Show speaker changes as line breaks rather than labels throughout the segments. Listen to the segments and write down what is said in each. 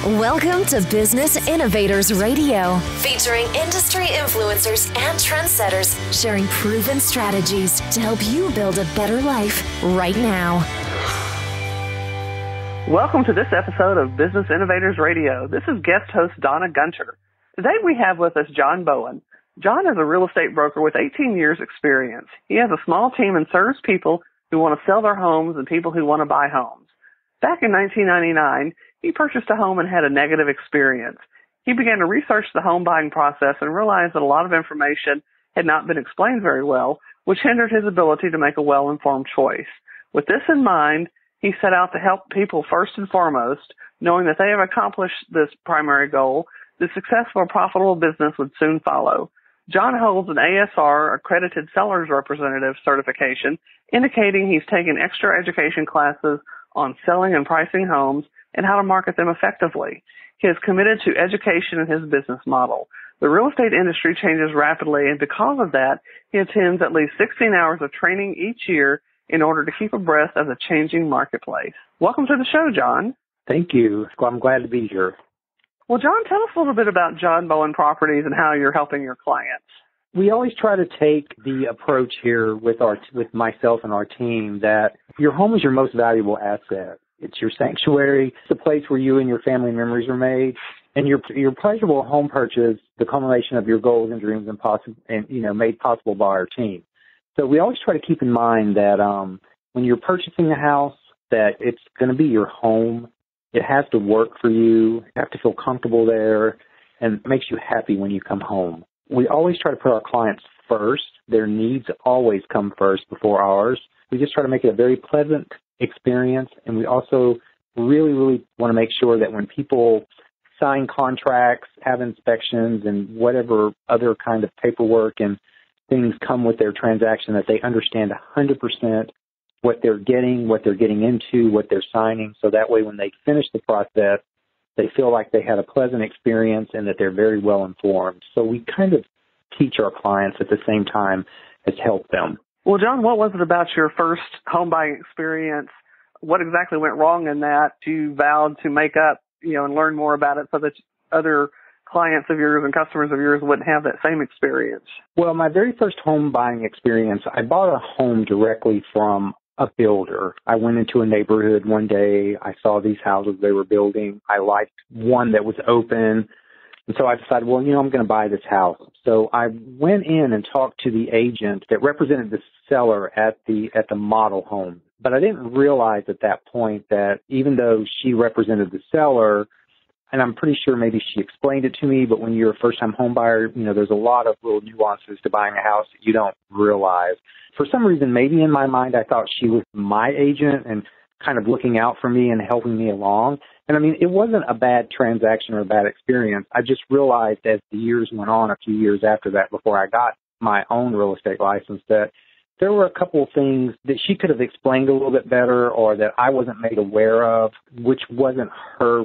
Welcome to Business Innovators Radio, featuring industry influencers and trendsetters sharing proven strategies to help you build a better life right now.
Welcome to this episode of Business Innovators Radio. This is guest host Donna Gunter. Today we have with us John Bowen. John is a real estate broker with 18 years experience. He has a small team and serves people who want to sell their homes and people who want to buy homes. Back in 1999, he purchased a home and had a negative experience. He began to research the home buying process and realized that a lot of information had not been explained very well, which hindered his ability to make a well-informed choice. With this in mind, he set out to help people first and foremost, knowing that they have accomplished this primary goal, the successful, profitable business would soon follow. John holds an ASR, Accredited Sellers Representative certification, indicating he's taken extra education classes on selling and pricing homes and how to market them effectively. He is committed to education in his business model. The real estate industry changes rapidly, and because of that, he attends at least 16 hours of training each year in order to keep abreast of the changing marketplace. Welcome to the show, John.
Thank you. I'm glad to be here.
Well, John, tell us a little bit about John Bowen Properties and how you're helping your clients.
We always try to take the approach here with myself and our team that your home is your most valuable asset. It's your sanctuary. It's the place where you and your family memories are made. And your pleasurable home purchase, the culmination of your goals and dreams made possible by our team. So we always try to keep in mind that when you're purchasing a house, that it's going to be your home. It has to work for you. You have to feel comfortable there, and it makes you happy when you come home. We always try to put our clients first. Their needs always come first before ours. We just try to make it a very pleasant experience, and we also really, really want to make sure that when people sign contracts, have inspections, and whatever other kind of paperwork and things come with their transaction, that they understand 100% what they're getting into, what they're signing, so that way when they finish the process, they feel like they had a pleasant experience and that they're very well informed. So we kind of teach our clients at the same time as help them.
Well, John, what was it about your first home buying experience? What exactly went wrong in that you vowed to make up, and learn more about it so that other clients of yours and customers of yours wouldn't have that same experience?
Well, my very first home buying experience, I bought a home directly from a builder. I went into a neighborhood one day. I saw these houses they were building. I liked one that was open. And so I decided, I'm going to buy this house. So I went in and talked to the agent that represented the seller at the model home. But I didn't realize at that point that even though she represented the seller, and I'm pretty sure maybe she explained it to me, but when you're a first-time home buyer, there's a lot of little nuances to buying a house that you don't realize. For some reason, maybe in my mind, I thought she was my agent and kind of looking out for me and helping me along. And it wasn't a bad transaction or a bad experience. I just realized as the years went on, a few years after that, before I got my own real estate license, that there were a couple of things that she could have explained a little bit better or that I wasn't made aware of, which wasn't her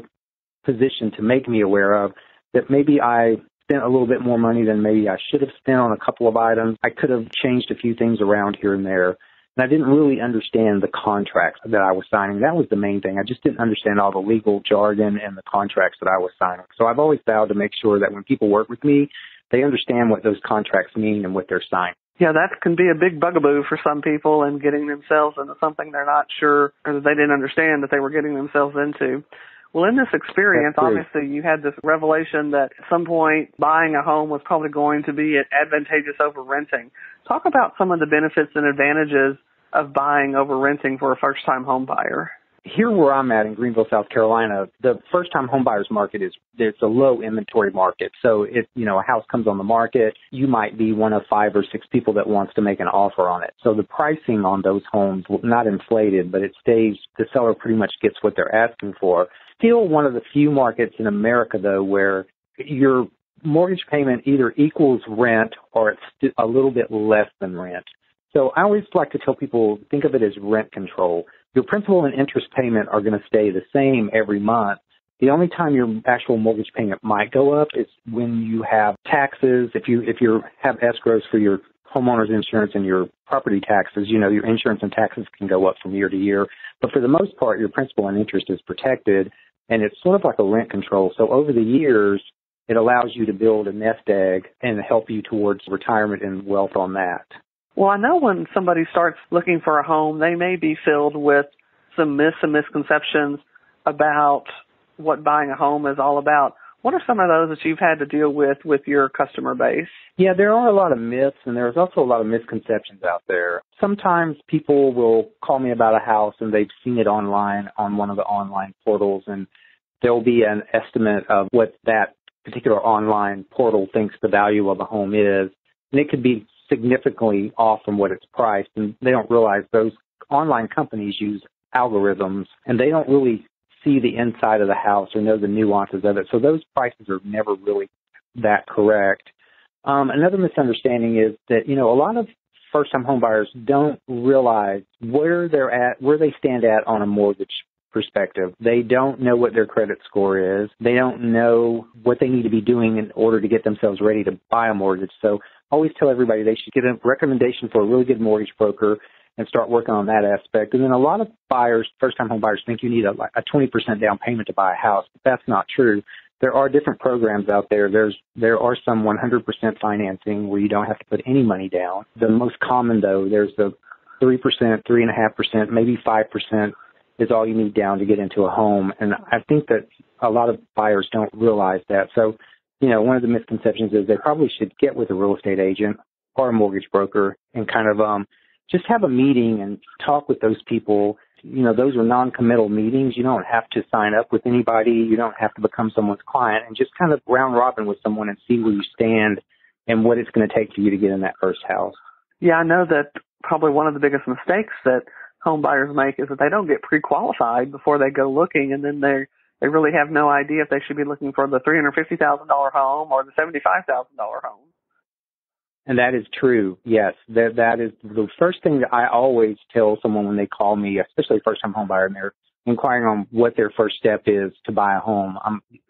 position to make me aware of, that maybe I spent a little bit more money than maybe I should have spent on a couple of items. I could have changed a few things around here and there. And I didn't really understand the contracts that I was signing. That was the main thing. I just didn't understand all the legal jargon and the contracts that I was signing. So I've always vowed to make sure that when people work with me, they understand what those contracts mean and what they're signing.
Yeah, that can be a big bugaboo for some people in getting themselves into something they're not sure or that they didn't understand that they were getting themselves into. Well, in this experience, obviously, you had this revelation that at some point buying a home was probably going to be advantageous over renting. Talk about some of the benefits and advantages of buying over renting for a first-time home buyer.
Here where I'm at in Greenville, South Carolina, the first-time home buyers market it's a low inventory market. So if, a house comes on the market, you might be one of 5 or 6 people that wants to make an offer on it. So the pricing on those homes, not inflated, but the seller pretty much gets what they're asking for. Still one of the few markets in America, though, where your mortgage payment either equals rent or it's a little bit less than rent. So I always like to tell people, think of it as rent control. Your principal and interest payment are going to stay the same every month. The only time your actual mortgage payment might go up is when you have taxes. If you have escrows for your homeowner's insurance and your property taxes, your insurance and taxes can go up from year to year. But for the most part, your principal and interest is protected. and it's sort of like a rent control. So over the years, it allows you to build a nest egg and help you towards retirement and wealth on that.
Well, I know when somebody starts looking for a home, they may be filled with some myths and misconceptions about what buying a home is all about. What are some of those that you've had to deal with your customer base?
Yeah, there are a lot of myths, and there's also a lot of misconceptions out there. Sometimes people will call me about a house, and they've seen it online on one of the online portals, and there'll be an estimate of what that particular online portal thinks the value of a home is, and it could be significantly off from what it's priced, and they don't realize those online companies use algorithms, and they don't really see the inside of the house or know the nuances of it. So those prices are never really that correct. Another misunderstanding is that, a lot of first-time home buyers don't realize where they stand at on a mortgage perspective. They don't know what their credit score is. They don't know what they need to be doing in order to get themselves ready to buy a mortgage. So I always tell everybody they should get a recommendation for a really good mortgage broker and start working on that aspect. And then a lot of buyers, first-time home buyers, think you need a 20% down payment to buy a house, but that's not true. There are different programs out there. There are some 100% financing where you don't have to put any money down. The most common, though, there's the 3%, 3.5%, maybe 5% is all you need down to get into a home. And I think that a lot of buyers don't realize that. So, one of the misconceptions is they probably should get with a real estate agent or a mortgage broker and kind of just have a meeting and talk with those people. Those are non-committal meetings. You don't have to sign up with anybody. You don't have to become someone's client, and just kind of round robin with someone and see where you stand and what it's going to take for you to get in that first house.
Yeah, I know that probably one of the biggest mistakes that home buyers make is that they don't get pre-qualified before they go looking, and then they really have no idea if they should be looking for the $350,000 home or the $75,000 home.
And that is true, yes. That is the first thing that I always tell someone when they call me, especially a first-time home buyer, and they're inquiring on what their first step is to buy a home.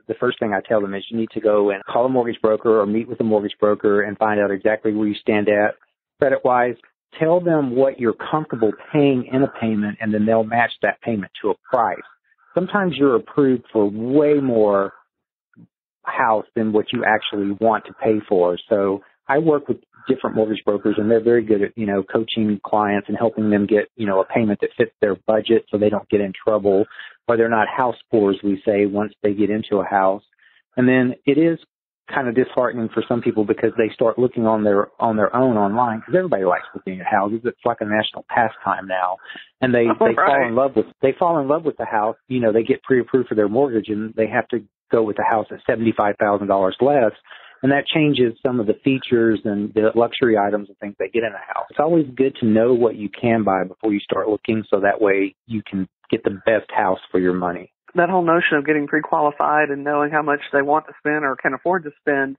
The first thing I tell them is you need to go and call a mortgage broker or meet with a mortgage broker and find out exactly where you stand at credit-wise. Tell them what you're comfortable paying in a payment, and then they'll match that payment to a price. Sometimes you're approved for way more house than what you actually want to pay for. So I work with different mortgage brokers, and they're very good at, coaching clients and helping them get, a payment that fits their budget so they don't get in trouble or they're not house poor, as we say, once they get into a house. And then it is kind of disheartening for some people because they start looking on their own online, because everybody likes looking at houses. It's like a national pastime now. And they fall in love with the house. They get pre-approved for their mortgage, and they have to go with the house at $75,000 less. And that changes some of the features and the luxury items and things they get in a house. It's always good to know what you can buy before you start looking, so that way you can get the best house for your money.
That whole notion of getting pre-qualified and knowing how much they want to spend or can afford to spend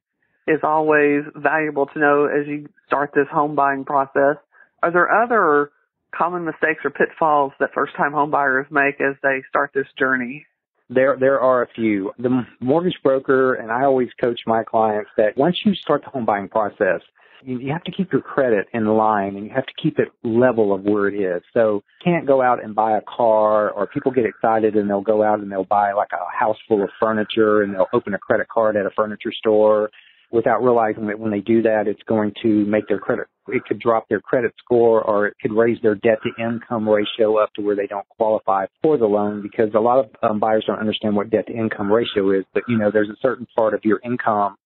is always valuable to know as you start this home buying process. Are there other common mistakes or pitfalls that first-time home buyers make as they start this journey?
There are a few. The mortgage broker, and I always coach my clients that once you start the home buying process, you have to keep your credit in line, and you have to keep it level of where it is. So you can't go out and buy a car, or people get excited and they'll go out and they'll buy like a house full of furniture, and they'll open a credit card at a furniture store without realizing that when they do that, it's going to make their credit, it could drop their credit score, or it could raise their debt to income ratio up to where they don't qualify for the loan, because a lot of buyers don't understand what debt to income ratio is. But, there's a certain part of your income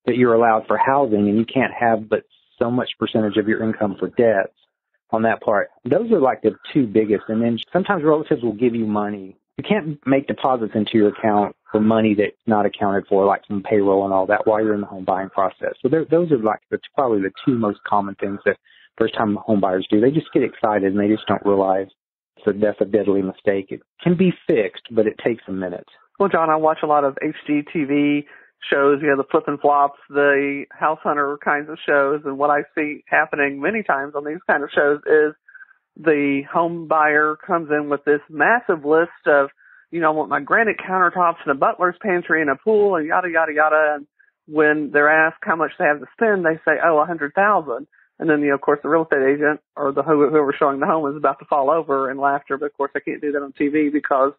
that you're allowed for housing, and you can't have but so much percentage of your income for debts on that part. Those are like the two biggest. And then sometimes relatives will give you money. You can't make deposits into your account for money that's not accounted for, like some payroll and all that, while you're in the home buying process. So those are like probably the two most common things that first-time home buyers do. They just get excited and they just don't realize that's a deadly mistake. It can be fixed, but it takes a minute.
Well, John, I watch a lot of HGTV shows, the flip and flops, the house hunter kinds of shows, and what I see happening many times on these kind of shows is the home buyer comes in with this massive list of, I want my granite countertops and a butler's pantry and a pool and yada, yada, yada. And when they're asked how much they have to spend, they say, $100,000. And then, of course, the real estate agent or whoever's showing the home is about to fall over in laughter. But, of course, I can't do that on TV because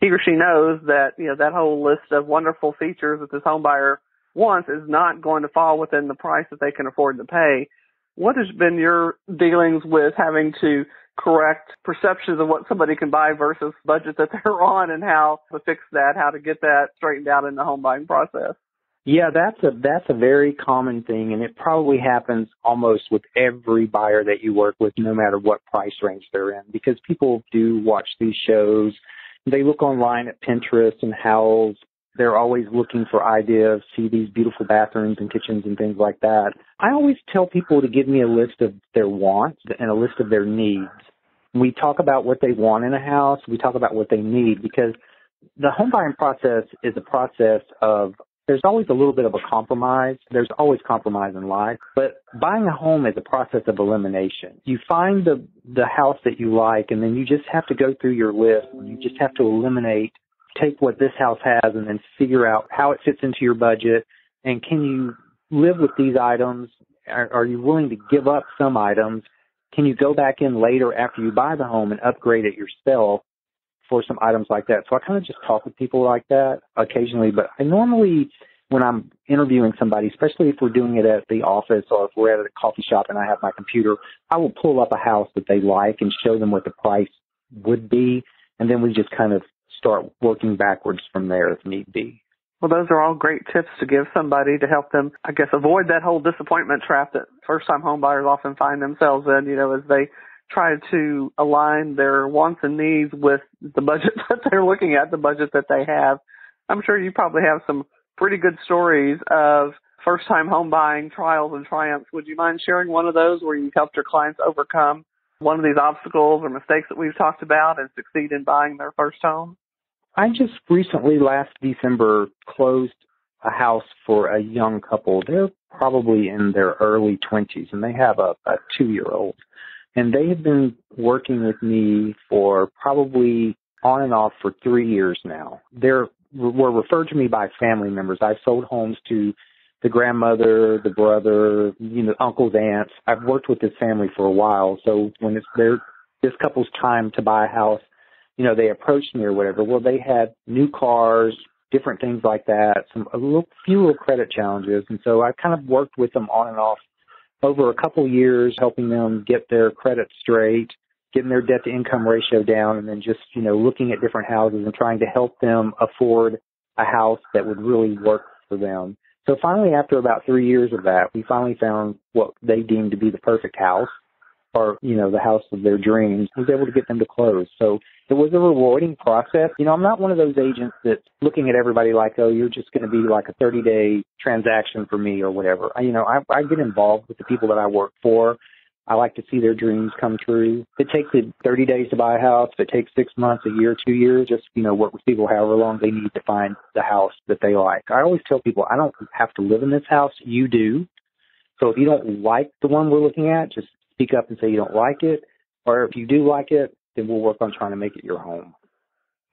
he or she knows that, that whole list of wonderful features that this home buyer wants is not going to fall within the price that they can afford to pay. What has been your dealings with having to correct perceptions of what somebody can buy versus budget that they're on, and how to fix that, how to get that straightened out in the home buying process?
Yeah, that's a very common thing, and it probably happens almost with every buyer that you work with, no matter what price range they're in, because people do watch these shows. They look online at Pinterest and Howls. They're always looking for ideas, see these beautiful bathrooms and kitchens and things like that. I always tell people to give me a list of their wants and a list of their needs. We talk about what they want in a house. We talk about what they need, because the home buying process is a process of, there's always a little bit of a compromise. There's always compromise in life. But buying a home is a process of elimination. You find the house that you like, and then you just have to go through your list. And you just have to eliminate, take what this house has, and then figure out how it fits into your budget. And can you live with these items? Are you willing to give up some items? Can you go back in later after you buy the home and upgrade it yourself for some items like that? So I kind of just talk with people like that occasionally, but I normally, when I'm interviewing somebody, especially if we're doing it at the office or if we're at a coffee shop and I have my computer, I will pull up a house that they like and show them what the price would be, and then we just kind of start working backwards from there if need be.
Well, those are all great tips to give somebody to help them, I guess, avoid that whole disappointment trap that first-time home buyers often find themselves in, as they try to align their wants and needs with the budget that they're looking at, the budget that they have. I'm sure you probably have some pretty good stories of first-time home buying trials and triumphs. Would you mind sharing one of those where you've helped your clients overcome one of these obstacles or mistakes that we've talked about and succeed in buying their first home?
I just recently, last December, closed a house for a young couple. They're probably in their early 20s, and they have a 2-year-old. And they have been working with me for probably on and off for 3 years now. They were referred to me by family members. I've sold homes to the grandmother, the brother, uncles, aunts. I've worked with this family for a while. So when it's this couple's time to buy a house, they approached me or whatever. Well, they had new cars, different things like that, few little credit challenges. And so I kind of worked with them on and off over a couple years, helping them get their credit straight, getting their debt-to-income ratio down, and then just, looking at different houses and trying to help them afford a house that would really work for them. So finally, after about 3 years of that, we finally found what they deemed to be the perfect house, or, the house of their dreams. I was able to get them to close. So it was a rewarding process. I'm not one of those agents that's looking at everybody like, oh, you're just going to be like a 30-day transaction for me or whatever. I get involved with the people that I work for. I like to see their dreams come true. If it takes 30 days to buy a house, if it takes 6 months, a year, 2 years, just, work with people however long they need to find the house that they like. I always tell people, I don't have to live in this house. You do. So if you don't like the one we're looking at, just speak up and say you don't like it. Or if you do like it, then we'll work on trying to make it your home.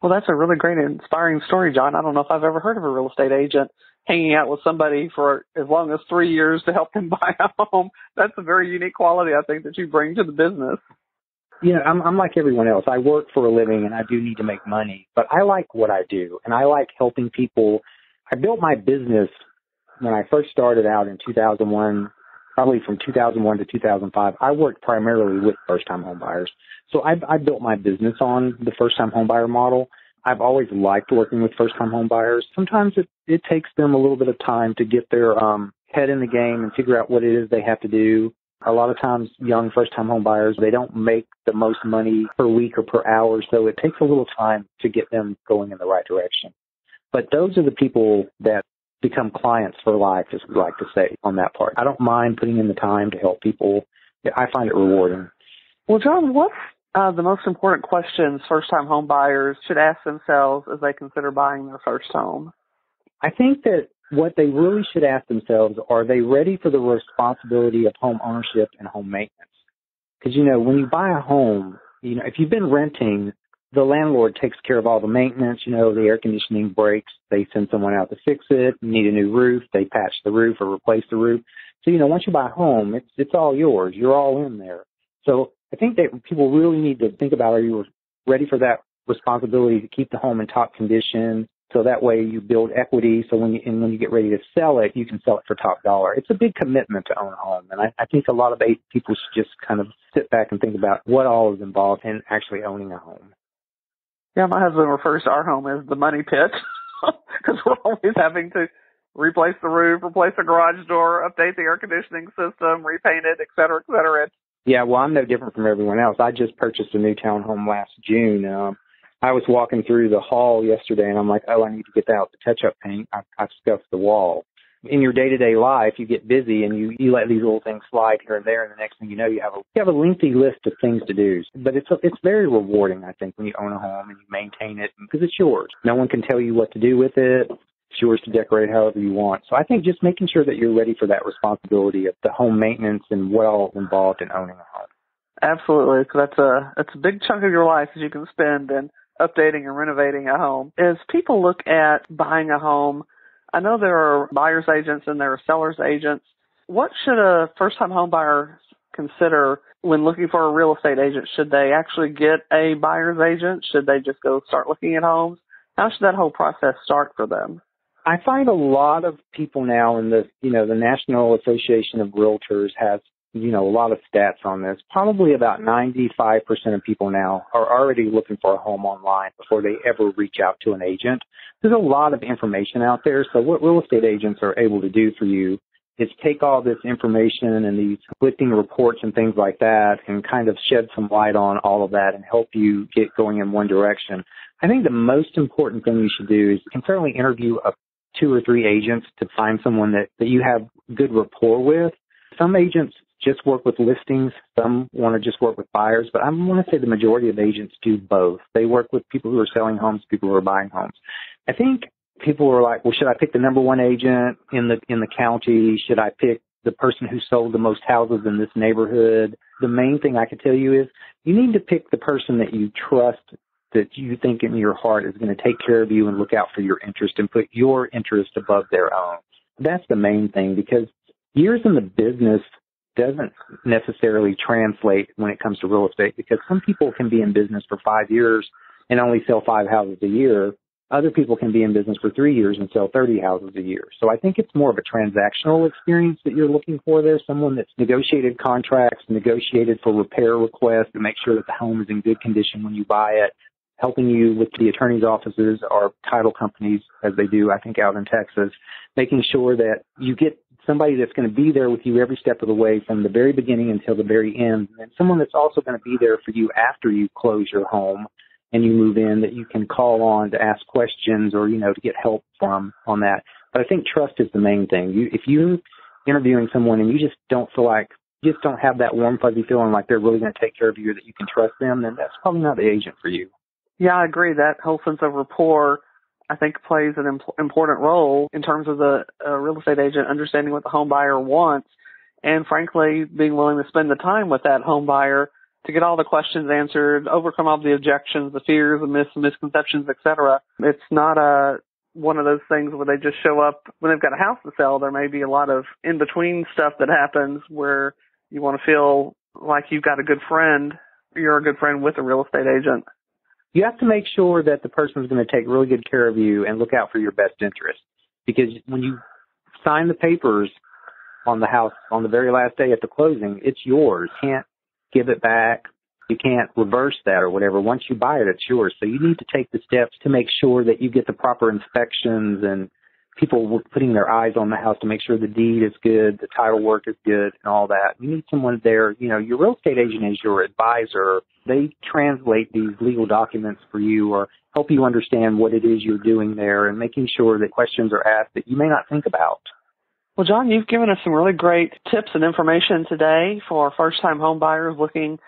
Well, that's a really great and inspiring story, John. I don't know if I've ever heard of a real estate agent hanging out with somebody for as long as 3 years to help them buy a home. That's a very unique quality, I think, that you bring to the business.
Yeah, I'm like everyone else. I work for a living and I do need to make money, but I like what I do and I like helping people. I built my business when I first started out in 2001, probably from 2001 to 2005. I worked primarily with first-time home buyers. So I built my business on the first-time home buyer model. I've always liked working with first-time home buyers. Sometimes it takes them a little bit of time to get their head in the game and figure out what it is they have to do. A lot of times, young first-time home buyers, they don't make the most money per week or per hour, so it takes a little time to get them going in the right direction. But those are the people that become clients for life, as we like to say on that part. I don't mind putting in the time to help people. I find it rewarding.
Well, John, what's the most important questions first-time home buyers should ask themselves as they consider buying their first home?
I think that what they really should ask themselves, are they ready for the responsibility of home ownership and home maintenance? Because, when you buy a home, if you've been renting, the landlord takes care of all the maintenance. The air conditioning breaks, they send someone out to fix it. You need a new roof, they patch the roof or replace the roof. So, once you buy a home, it's all yours. You're all in there. So I think that people really need to think about, are you ready for that responsibility to keep the home in top condition. So that way you build equity. So when you get ready to sell it, you can sell it for top dollar. It's a big commitment to own a home. And I think a lot of people should just kind of sit back and think about what all is involved in actually owning a home.
Yeah, my husband refers to our home as the money pit because we're always having to replace the roof, replace the garage door, update the air conditioning system, repaint it, et cetera, et cetera.
Yeah, well, I'm no different from everyone else. I just purchased a new townhome last June. I was walking through the hall yesterday, and I'm like, oh, I need to get out the touch-up paint. I've scuffed the wall. In your day-to-day life, you get busy, and you let these little things slide here and there, and the next thing you know, you have a lengthy list of things to do. But it's very rewarding, I think, when you own a home and you maintain it, because it's yours. No one can tell you what to do with it. It's yours to decorate however you want. So I think just making sure that you're ready for that responsibility of the home maintenance and what all is involved in owning a home.
Absolutely. So that's a big chunk of your life that you can spend in updating and renovating a home. As people look at buying a home, I know there are buyer's agents and there are seller's agents. What should a first-time home buyer consider when looking for a real estate agent? Should they actually get a buyer's agent? Should they just go start looking at homes? How should that whole process start for them?
I find a lot of people now in the National Association of Realtors has a lot of stats on this. Probably about 95% of people now are already looking for a home online before they ever reach out to an agent. There's a lot of information out there. So what real estate agents are able to do for you is take all this information and these conflicting reports and things like that and kind of shed some light on all of that and help you get going in one direction. I think the most important thing you should do is you can certainly interview 2 or 3 agents to find someone that you have good rapport with. Some agents just work with listings. Some want to just work with buyers, but I want to say the majority of agents do both. They work with people who are selling homes, people who are buying homes. I think people are like, well, should I pick the number one agent in the county? Should I pick the person who sold the most houses in this neighborhood? The main thing I could tell you is you need to pick the person that you trust, that you think in your heart is going to take care of you and look out for your interest and put your interest above their own. That's the main thing, because years in the business doesn't necessarily translate when it comes to real estate, because some people can be in business for 5 years and only sell 5 houses a year. Other people can be in business for 3 years and sell 30 houses a year. So I think it's more of a transactional experience that you're looking for there, someone that's negotiated contracts, negotiated for repair requests to make sure that the home is in good condition when you buy it, helping you with the attorney's offices or title companies, as they do, I think, out in Texas, making sure that you get somebody that's going to be there with you every step of the way from the very beginning until the very end, and someone that's also going to be there for you after you close your home and you move in, that you can call on to ask questions or, to get help from on that. But I think trust is the main thing. If you're interviewing someone and you just don't have that warm, fuzzy feeling like they're really going to take care of you or that you can trust them, then that's probably not the agent for you.
Yeah, I agree. That whole sense of rapport, I think, plays an important role in terms of the real estate agent understanding what the home buyer wants and, frankly, being willing to spend the time with that home buyer to get all the questions answered, overcome all the objections, the fears, the misconceptions, et cetera. It's not one of those things where they just show up when they've got a house to sell. There may be a lot of in-between stuff that happens where you want to feel like you've got a good friend, you're a good friend with a real estate agent.
You have to make sure that the person is going to take really good care of you and look out for your best interest. Because when you sign the papers on the house on the very last day at the closing, it's yours. You can't give it back. You can't reverse that or whatever. Once you buy it, it's yours. So you need to take the steps to make sure that you get the proper inspections and people putting their eyes on the house to make sure the deed is good, the title work is good, and all that. You need someone there. Your real estate agent is your advisor. They translate these legal documents for you or help you understand what it is you're doing there and making sure that questions are asked that you may not think about.
Well, John, you've given us some really great tips and information today for first-time home buyers looking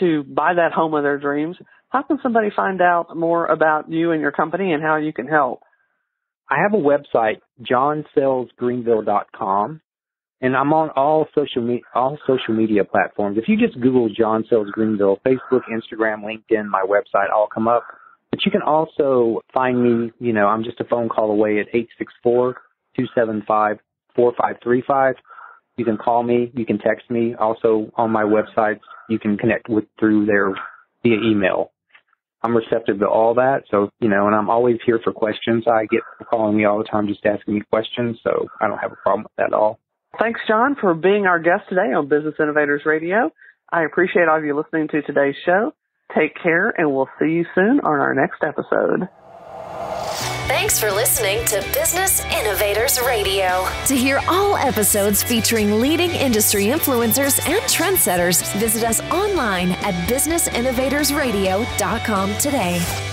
to buy that home of their dreams. How can somebody find out more about you and your company and how you can help?
I have a website, johnsellsgreenville.com, and I'm on all social media platforms. If you just Google John Sells Greenville, Facebook, Instagram, LinkedIn, my website, all come up. But you can also find me, I'm just a phone call away at 864-275-4535. You can call me. You can text me. Also on my website, you can connect through there via email. I'm receptive to all that. So, and I'm always here for questions. I get people calling me all the time just asking me questions, so I don't have a problem with that at all.
Thanks, John, for being our guest today on Business Innovators Radio. I appreciate all of you listening to today's show. Take care, and we'll see you soon on our next episode.
Thanks for listening to Business Innovators Radio. To hear all episodes featuring leading industry influencers and trendsetters, visit us online at businessinnovatorsradio.com today.